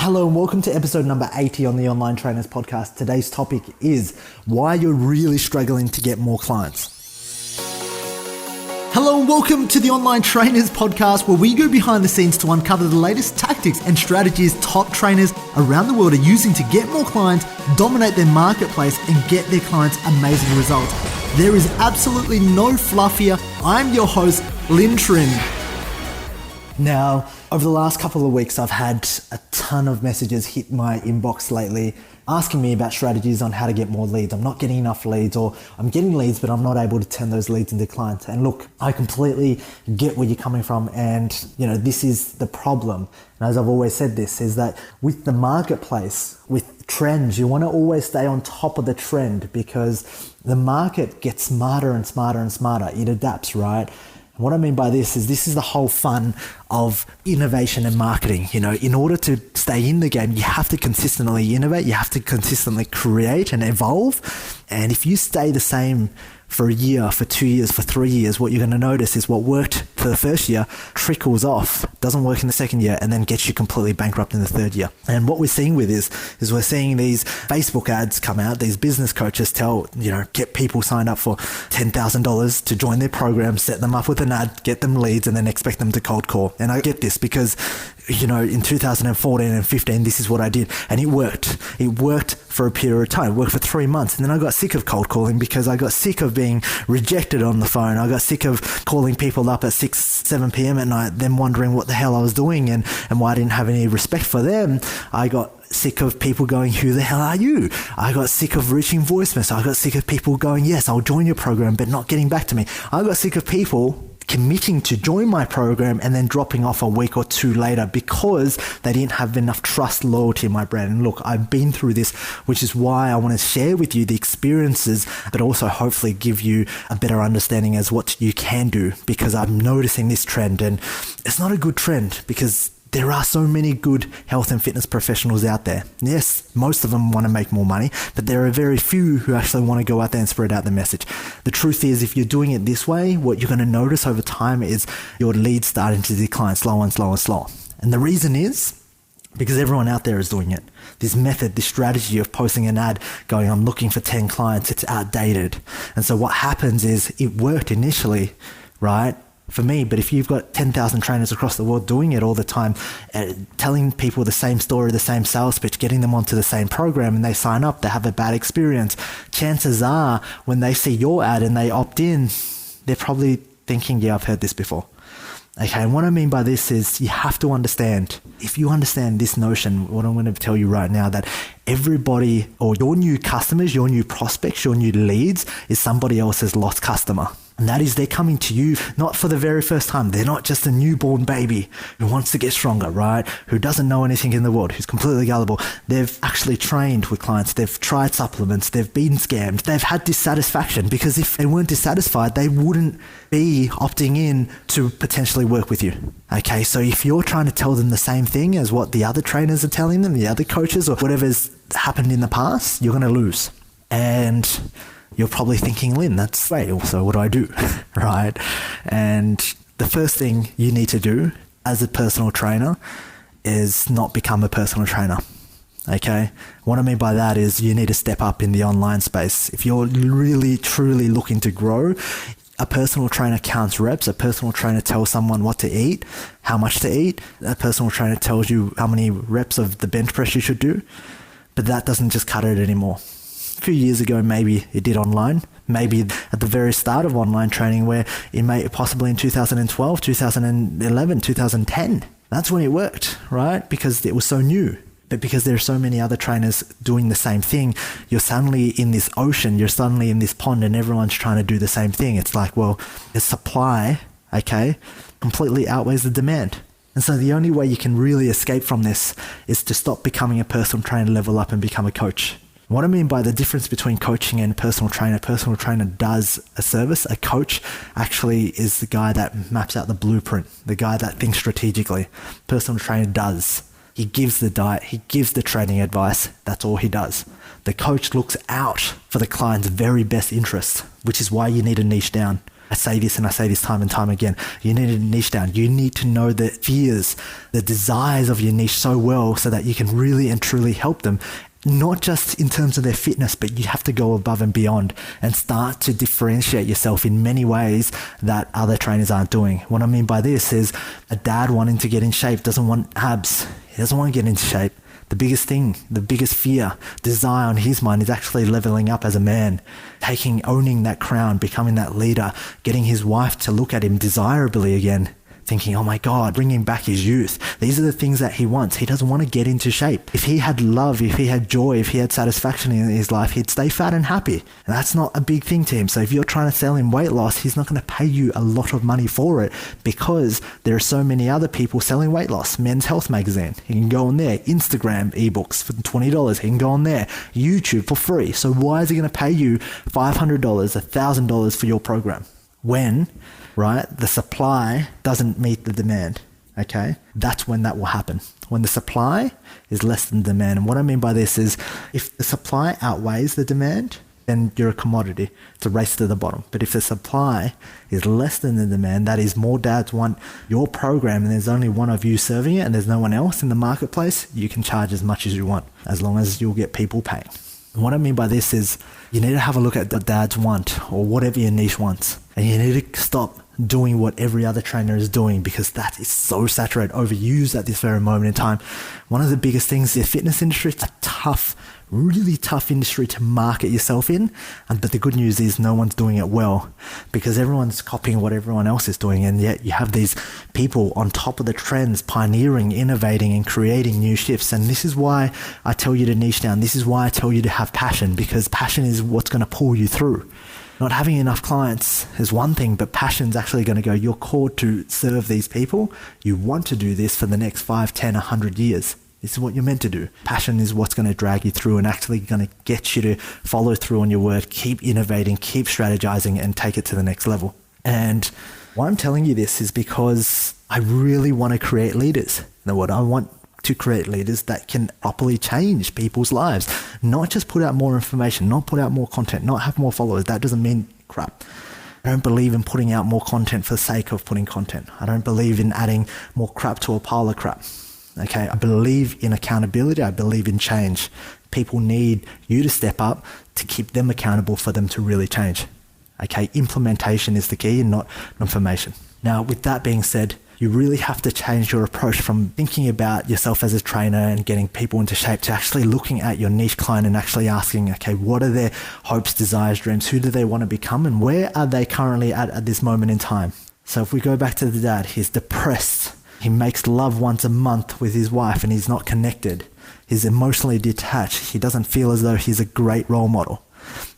Hello and welcome to episode number 80 on the Online Trainers Podcast. Today's topic is why you're really struggling to get more clients. Hello and welcome to the Online Trainers Podcast, where we go behind the scenes to uncover the latest tactics and strategies top trainers around the world are using to get more clients, dominate their marketplace, and get their clients amazing results. There is absolutely no fluff here. I'm your host, Lynn Trin. Now, over the last couple of weeks, I've had a ton of messages hit my inbox lately asking me about strategies on how to get more leads. I'm not getting enough leads, or I'm getting leads, but I'm not able to turn those leads into clients. And look, I completely get where you're coming from. And, this is the problem. And as I've always said this, is that with the marketplace, with trends, you want to always stay on top of the trend because the market gets smarter and smarter and smarter. It adapts, right? What I mean by this is the whole fun of innovation and marketing. In order to stay in the game, you have to consistently innovate. You have to consistently create and evolve. And if you stay the same for a year, for 2 years, for 3 years, what you're going to notice is what worked for the first year trickles off, doesn't work in the second year, and then gets you completely bankrupt in the third year. And what we're seeing with is we're seeing these Facebook ads come out, these business coaches get people signed up for $10,000 to join their program, set them up with an ad, get them leads, and then expect them to cold call. And I get this because, in 2014 and 15, this is what I did, and it worked. It worked for a period of time. It worked for 3 months, and then I got sick of cold calling because I got sick of being rejected on the phone. I got sick of calling people up at 6, 7 p.m. at night, them wondering what the hell I was doing and why I didn't have any respect for them. I got sick of people going, who the hell are you? I got sick of reaching voicemails. I got sick of people going, yes, I'll join your program, but not getting back to me. I got sick of people committing to join my program and then dropping off a week or two later because they didn't have enough trust, loyalty in my brand. And look, I've been through this, which is why I want to share with you the experiences, but also hopefully give you a better understanding as what you can do, because I'm noticing this trend, and it's not a good trend because there are so many good health and fitness professionals out there. Yes, most of them want to make more money, but there are very few who actually want to go out there and spread out the message. The truth is, if you're doing it this way, what you're going to notice over time is your leads starting to decline slower and slower and slower. And the reason is because everyone out there is doing it. This method, this strategy of posting an ad going, I'm looking for 10 clients, it's outdated. And so what happens is it worked initially, right? For me, but if you've got 10,000 trainers across the world doing it all the time, telling people the same story, the same sales pitch, getting them onto the same program, and they sign up, they have a bad experience, chances are when they see your ad and they opt in, they're probably thinking, yeah, I've heard this before. Okay, and what I mean by this is you have to understand, if you understand this notion, what I'm going to tell you right now, that everybody, or your new customers, your new prospects, your new leads is somebody else's lost customer. And that is, they're coming to you not for the very first time. They're not just a newborn baby who wants to get stronger, right? Who doesn't know anything in the world, who's completely gullible. They've actually trained with clients. They've tried supplements. They've been scammed. They've had dissatisfaction, because if they weren't dissatisfied, they wouldn't be opting in to potentially work with you. Okay, so if you're trying to tell them the same thing as what the other trainers are telling them, the other coaches, or whatever's happened in the past, you're going to lose. And you're probably thinking, Lynn, that's great. So what do I do? Right? And the first thing you need to do as a personal trainer is not become a personal trainer. Okay? What I mean by that is you need to step up in the online space. If you're really, truly looking to grow, a personal trainer counts reps. A personal trainer tells someone what to eat, how much to eat. A personal trainer tells you how many reps of the bench press you should do. But that doesn't just cut it anymore. A few years ago, maybe it did online, maybe at the very start of online training, where it may possibly in 2012, 2011, 2010. That's when it worked, right? Because it was so new. But because there are so many other trainers doing the same thing, you're suddenly in this ocean, you're suddenly in this pond, and everyone's trying to do the same thing. It's like, well, the supply, okay, completely outweighs the demand. And so the only way you can really escape from this is to stop becoming a personal trainer, level up, and become a coach. What I mean by the difference between coaching and personal trainer does a service. A coach actually is the guy that maps out the blueprint, the guy that thinks strategically. Personal trainer does. He gives the diet, he gives the training advice. That's all he does. The coach looks out for the client's very best interest, which is why you need to niche down. I say this and I say this time and time again. You need to niche down. You need to know the fears, the desires of your niche so well so that you can really and truly help them. Not just in terms of their fitness, but you have to go above and beyond and start to differentiate yourself in many ways that other trainers aren't doing. What I mean by this is a dad wanting to get in shape doesn't want abs. He doesn't want to get into shape. The biggest thing, the biggest fear, desire on his mind is actually leveling up as a man, owning that crown, becoming that leader, getting his wife to look at him desirably again, thinking, oh my God, bringing back his youth. These are the things that he wants. He doesn't want to get into shape. If he had love, if he had joy, if he had satisfaction in his life, he'd stay fat and happy. And that's not a big thing to him. So if you're trying to sell him weight loss, he's not going to pay you a lot of money for it because there are so many other people selling weight loss. Men's Health Magazine, he can go on there. Instagram ebooks for $20, he can go on there. YouTube for free. So why is he going to pay you $500, $1,000 for your program? When, right, the supply doesn't meet the demand, okay? That's when that will happen. When the supply is less than demand. And what I mean by this is if the supply outweighs the demand, then you're a commodity. It's a race to the bottom. But if the supply is less than the demand, that is more dads want your program and there's only one of you serving it and there's no one else in the marketplace, you can charge as much as you want, as long as you'll get people paying. And what I mean by this is you need to have a look at what dads want or whatever your niche wants. And you need to stop doing what every other trainer is doing because that is so saturated, overused at this very moment in time. One of the biggest things, the fitness industry, it's a tough, really tough industry to market yourself in. But the good news is no one's doing it well because everyone's copying what everyone else is doing. And yet you have these people on top of the trends, pioneering, innovating and creating new shifts. And this is why I tell you to niche down. This is why I tell you to have passion, because passion is what's going to pull you through. Not having enough clients is one thing, but passion's actually going to go, you're called to serve these people. You want to do this for the next 5, 10, 100 years. This is what you're meant to do. Passion is what's going to drag you through and actually going to get you to follow through on your word, keep innovating, keep strategizing and take it to the next level. And why I'm telling you this is because I really want to create leaders. Now, what I want to create leaders that can properly change people's lives, not just put out more information, not put out more content, not have more followers. That doesn't mean crap. I don't believe in putting out more content for the sake of putting content. I don't believe in adding more crap to a pile of crap. Okay, I believe in accountability. I believe in change. People need you to step up to keep them accountable for them to really change. Okay, implementation is the key and not information. Now, with that being said, you really have to change your approach from thinking about yourself as a trainer and getting people into shape to actually looking at your niche client and actually asking, okay, what are their hopes, desires, dreams? Who do they want to become? And where are they currently at this moment in time? So if we go back to the dad, he's depressed. He makes love once a month with his wife and he's not connected. He's emotionally detached. He doesn't feel as though he's a great role model.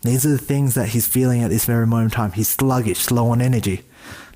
These are the things that he's feeling at this very moment in time. He's sluggish, slow on energy.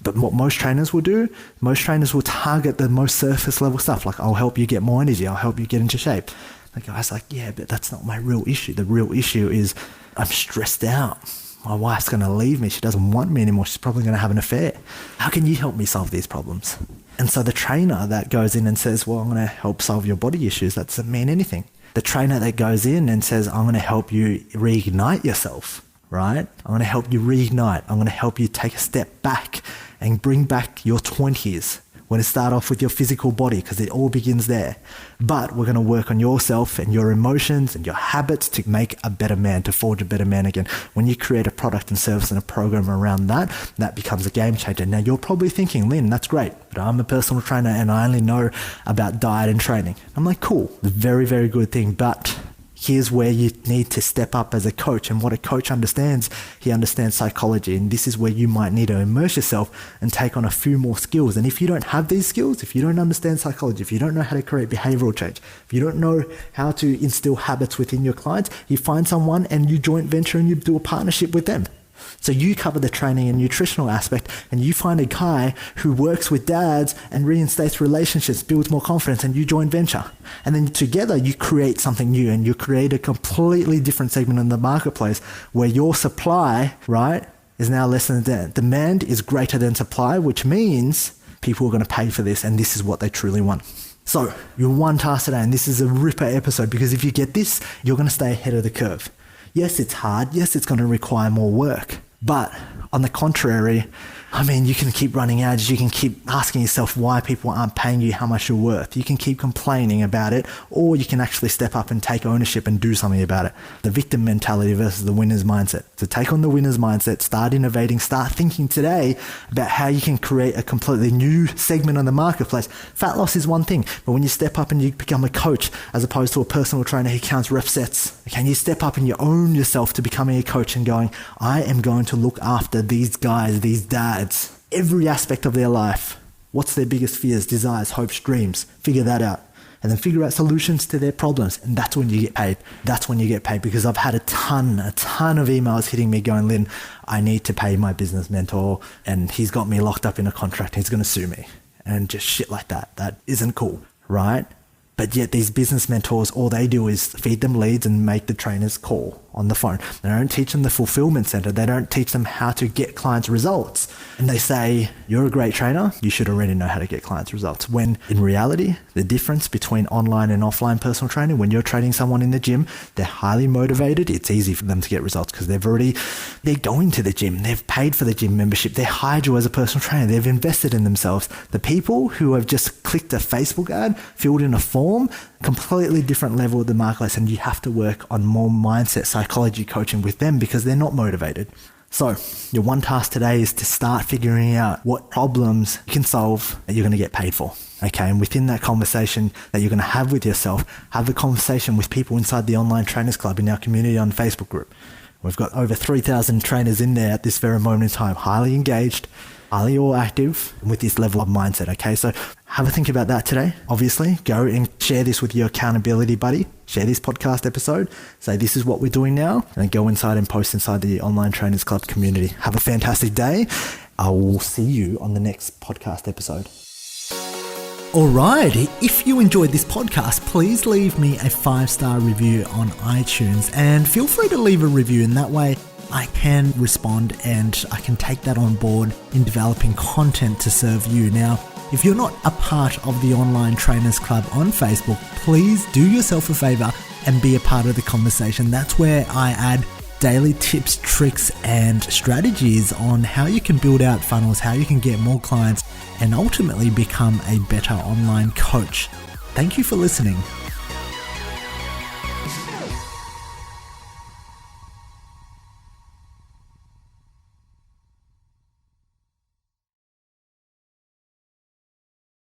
But what most trainers will do, most trainers will target the most surface level stuff. Like, I'll help you get more energy. I'll help you get into shape. The guy's like, yeah, but that's not my real issue. The real issue is I'm stressed out. My wife's going to leave me. She doesn't want me anymore. She's probably going to have an affair. How can you help me solve these problems? And so the trainer that goes in and says, well, I'm going to help solve your body issues, that doesn't mean anything. The trainer that goes in and says, I'm going to help you reignite yourself, right? I'm going to help you reignite. I'm going to help you take a step back and bring back your 20s. We're going to start off with your physical body because it all begins there. But we're going to work on yourself and your emotions and your habits to make a better man, to forge a better man again. When you create a product and service and a program around that, that becomes a game changer. Now, you're probably thinking, Lynn, that's great, but I'm a personal trainer and I only know about diet and training. I'm like, cool, very, very good thing, but here's where you need to step up as a coach. And what a coach understands, he understands psychology. And this is where you might need to immerse yourself and take on a few more skills. And if you don't have these skills, if you don't understand psychology, if you don't know how to create behavioral change, if you don't know how to instill habits within your clients, you find someone and you joint venture and you do a partnership with them. So you cover the training and nutritional aspect and you find a guy who works with dads and reinstates relationships, builds more confidence, and you joint venture. And then together you create something new and you create a completely different segment in the marketplace where your supply, right, is now less than demand. Demand is greater than supply, which means people are going to pay for this and this is what they truly want. So your one task today, and this is a ripper episode because if you get this, you're going to stay ahead of the curve. Yes, it's hard. Yes, it's going to require more work. But on the contrary, I mean, you can keep running ads. You can keep asking yourself why people aren't paying you how much you're worth. You can keep complaining about it, or you can actually step up and take ownership and do something about it. The victim mentality versus the winner's mindset. So take on the winner's mindset, start innovating, start thinking today about how you can create a completely new segment on the marketplace. Fat loss is one thing, but when you step up and you become a coach as opposed to a personal trainer who counts rep sets, okay, and you step up and you own yourself to becoming a coach and going, I am going to look after these guys, these dads, every aspect of their life. What's their biggest fears, desires, hopes, dreams? Figure that out. And then figure out solutions to their problems. And that's when you get paid. That's when you get paid, because I've had a ton of emails hitting me going, Lynn, I need to pay my business mentor and he's got me locked up in a contract. He's going to sue me. And just shit like that. That isn't cool, right? But yet these business mentors, all they do is feed them leads and make the trainers call on the phone. They don't teach them the fulfillment center. They don't teach them how to get clients results. And they say, you're a great trainer, you should already know how to get clients results. When in reality, the difference between online and offline personal training, when you're training someone in the gym, they're highly motivated. It's easy for them to get results because they're going to the gym. They've paid for the gym membership. They hired you as a personal trainer. They've invested in themselves. The people who have just clicked a Facebook ad, filled in a form, completely different level of the marketplace, and you have to work on more mindset psychology coaching with them because they're not motivated. So your one task today is to start figuring out what problems you can solve that you're going to get paid for. Okay, and within that conversation that you're going to have with yourself, have the conversation with people inside the Online Trainers Club in our community on Facebook group. We've got over 3,000 trainers in there at this very moment in time, highly engaged, highly all active with this level of mindset. Okay, so have a think about that today. Obviously, go and share this with your accountability buddy. Share this podcast episode. Say this is what we're doing now, and then go inside and post inside the Online Trainers Club community. Have a fantastic day. I will see you on the next podcast episode. Alright, if you enjoyed this podcast, please leave me a 5-star review on iTunes and feel free to leave a review, and that way I can respond and I can take that on board in developing content to serve you. Now, if you're not a part of the Online Trainers Club on Facebook, please do yourself a favor and be a part of the conversation. That's where I add daily tips, tricks, and strategies on how you can build out funnels, how you can get more clients, and ultimately become a better online coach. Thank you for listening.